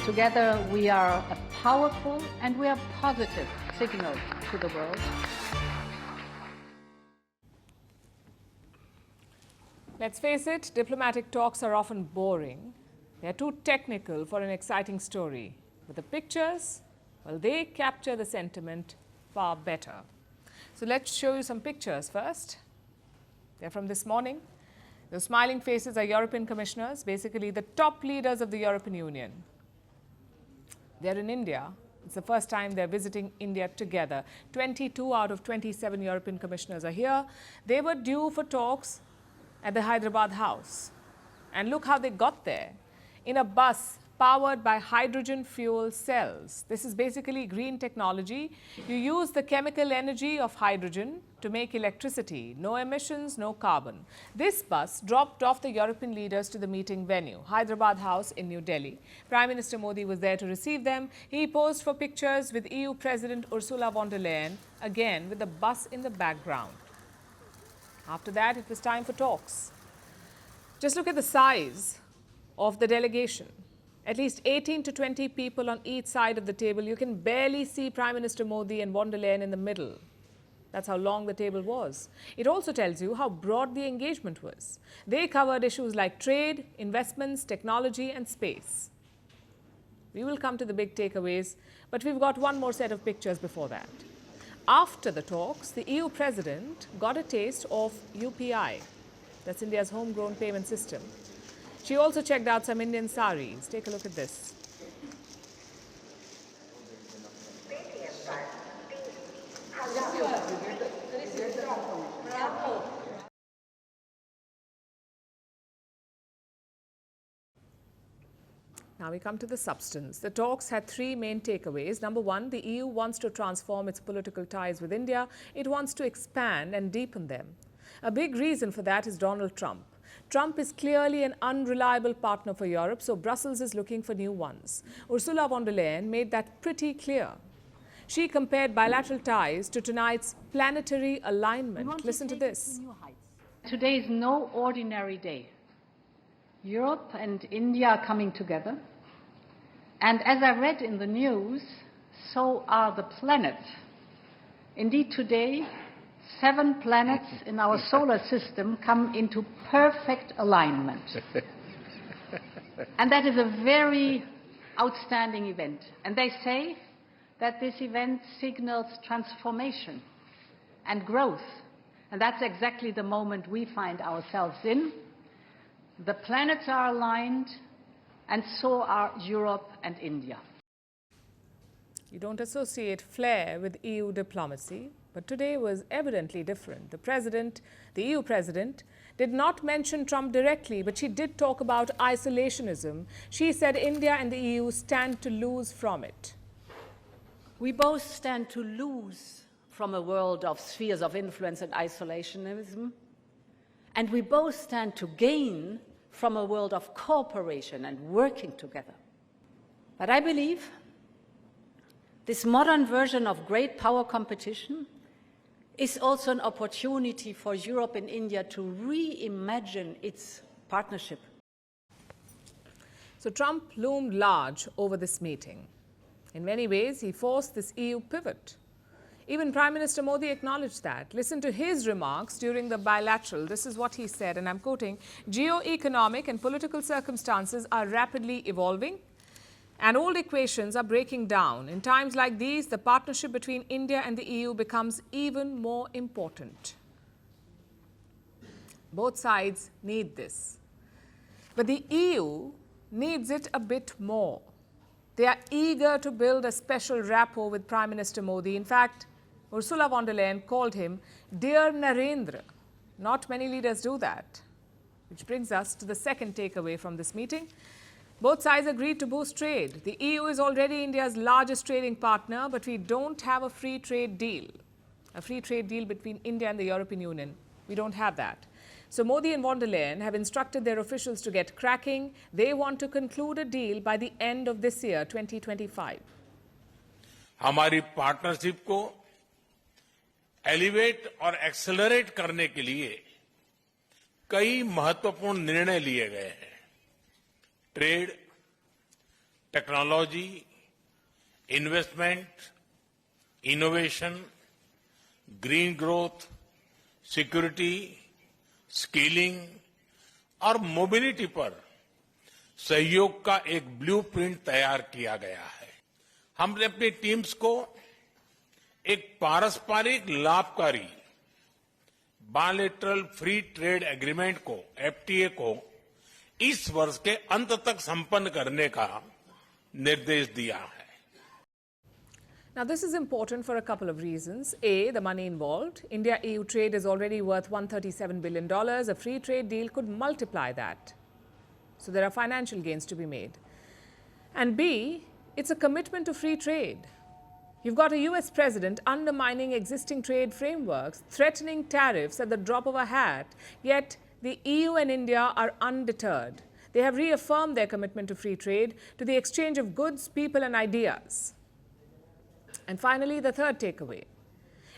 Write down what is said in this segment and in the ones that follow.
Together we are a powerful and we are positive signal to the world. Let's face it, diplomatic talks are often boring. They're too technical for an exciting story. But the pictures, well, they capture the sentiment far better. So let's show you some pictures first. They're from this morning. The smiling faces are European commissioners, basically the top leaders of the European Union. They're in India. It's the first time they're visiting India together. 22 out of 27 European commissioners are here. They were due for talks at the Hyderabad house. And look how they got there. In a bus powered by hydrogen fuel cells. This is basically green technology. You use the chemical energy of hydrogen to make electricity. No emissions, no carbon. This bus dropped off the European leaders to the meeting venue, Hyderabad House in New Delhi. Prime Minister Modi was there to receive them. He posed for pictures with EU President Ursula von der Leyen, again with the bus in the background. After that, it was time for talks. Just look at the size of the delegation. At least 18 to 20 people on each side of the table. You can barely see Prime Minister Modi and von der Leyen in the middle. That's how long the table was. It also tells you how broad the engagement was. They covered issues like trade, investments, technology and space. We will come to the big takeaways, but we've got one more set of pictures before that. After the talks, the EU President got a taste of UPI. That's India's homegrown payment system. She also checked out some Indian saris. Take a look at this. Now we come to the substance. The talks had three main takeaways. Number one, the EU wants to transform its political ties with India. It wants to expand and deepen them. A big reason for that is Donald Trump. Trump is clearly an unreliable partner for Europe, so Brussels is looking for new ones. Ursula von der Leyen made that pretty clear. She compared bilateral ties to tonight's planetary alignment. Listen to this. Today is no ordinary day. Europe and India are coming together. And as I read in the news, so are the planets. Indeed, today, 7 planets in our solar system come into perfect alignment. And that is a very outstanding event. And they say that this event signals transformation and growth. And that's exactly the moment we find ourselves in. The planets are aligned, and so are Europe and India. You don't associate flair with EU diplomacy, but today was evidently different. The EU President, did not mention Trump directly, but she did talk about isolationism. She said India and the EU stand to lose from it. We both stand to lose from a world of spheres of influence and isolationism, and we both stand to gain from a world of cooperation and working together. But I believe this modern version of great power competition is also an opportunity for Europe and India to reimagine its partnership. So Trump loomed large over this meeting. In many ways, he forced this EU pivot. Even Prime Minister Modi acknowledged that. Listen to his remarks during the bilateral. This is what he said, and I'm quoting, "Geo-economic and political circumstances are rapidly evolving, and old equations are breaking down. In times like these, the partnership between India and the EU becomes even more important." Both sides need this. But the EU needs it a bit more. They are eager to build a special rapport with Prime Minister Modi. In fact, Ursula von der Leyen called him Dear Narendra. Not many leaders do that. Which brings us to the second takeaway from this meeting. Both sides agreed to boost trade. The EU is already India's largest trading partner, but we don't have a free trade deal. A free trade deal between India and the European Union. We don't have that. So Modi and von der Leyen have instructed their officials to get cracking. They want to conclude a deal by the end of this year, 2025. हमारी partnership को elevate और accelerate करने के लिए कई महत्वपूर्ण निर्णय लिए गए हैं। Trade, technology, investment, innovation, green growth, security, skilling और मोबिलिटी पर सहयोग का एक ब्लूप्रिंट तैयार किया गया है। हमने अपनी टीम्स को एक पारस्परिक लाभकारी बायलैटरल फ्री ट्रेड एग्रीमेंट को, एफटीए को इस वर्ष के अंत तक संपन्न करने का निर्देश दिया है। Now, this is important for a couple of reasons. A, the money involved. India-EU trade is already worth $137 billion. A free trade deal could multiply that. So there are financial gains to be made. And B, it's a commitment to free trade. You've got a US president undermining existing trade frameworks, threatening tariffs at the drop of a hat, yet the EU and India are undeterred. They have reaffirmed their commitment to free trade, to the exchange of goods, people and ideas. And finally, the third takeaway.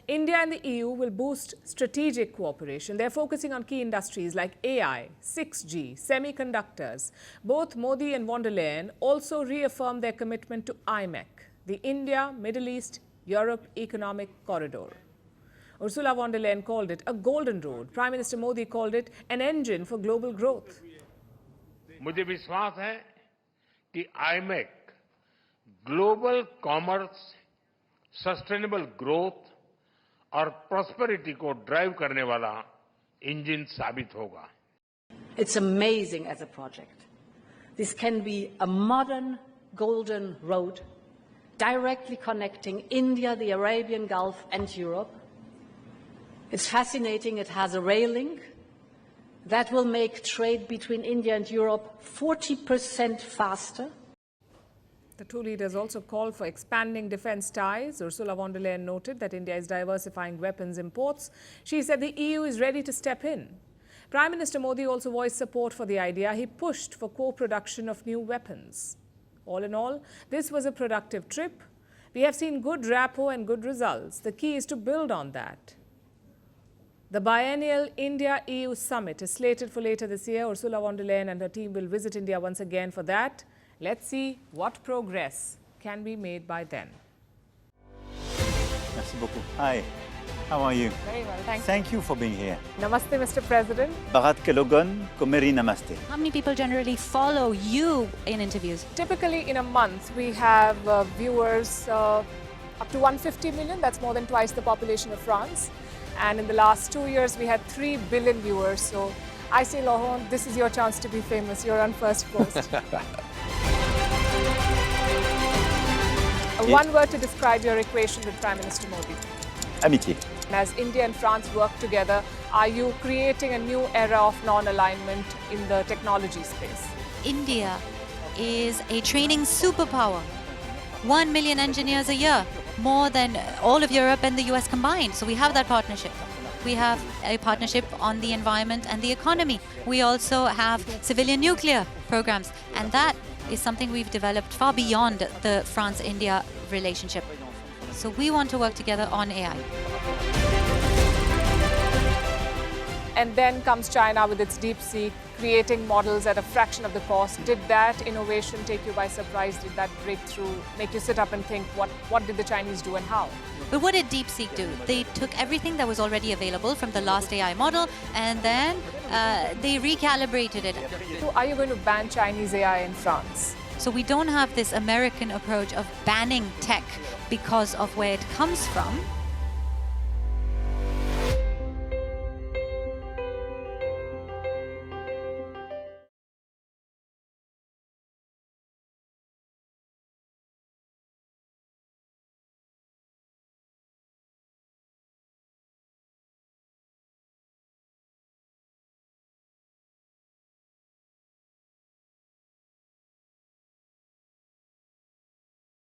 India and the EU will boost strategic cooperation. They're focusing on key industries like AI, 6G, semiconductors. Both Modi and von der Leyen also reaffirmed their commitment to IMEC, the India, Middle East, Europe Economic Corridor. Ursula von der Leyen called it a golden road. Prime Minister Modi called it an engine for global growth. मुझे विश्वास है कि IMEC global commerce, sustainable growth और prosperity को drive करने वाला engine साबित होगा। It's amazing as a project. This can be a modern golden road directly connecting India, the Arabian Gulf and Europe. It's fascinating. It has a rail link that will make trade between India and Europe 40% faster. The two leaders also called for expanding defense ties. Ursula von der Leyen noted that India is diversifying weapons imports. She said the EU is ready to step in. Prime Minister Modi also voiced support for the idea. He pushed for co-production of new weapons. All in all, this was a productive trip. We have seen good rapport and good results. The key is to build on that. The biennial India-EU summit is slated for later this year. Ursula von der Leyen and her team will visit India once again for that. Let's see what progress can be made by then. Merci beaucoup. Hi, how are you? Very well, thank you. Thank you for being here. Namaste, Mr. President. Bharat Kelogan, Komeri Namaste. How many people generally follow you in interviews? Typically in a month, we have viewers up to 150 million. That's more than twice the population of France. And in the last 2 years, we had 3 billion viewers. So I say, Laurent, this is your chance to be famous. You're on Firstpost. One word to describe your equation with Prime Minister Modi. Amitié. As India and France work together, are you creating a new era of non-alignment in the technology space? India is a training superpower. 1 million engineers a year, more than all of Europe and the US combined. So we have that partnership. We have a partnership on the environment and the economy. We also have civilian nuclear programs, and that is something we've developed far beyond the France-India relationship. So we want to work together on AI. And then comes China with its DeepSeek, creating models at a fraction of the cost. Did that innovation take you by surprise? Did that breakthrough make you sit up and think, what did the Chinese do and how? But what did DeepSeek do? They took everything that was already available from the last AI model, and then they recalibrated it. So are you going to ban Chinese AI in France? So we don't have this American approach of banning tech because of where it comes from.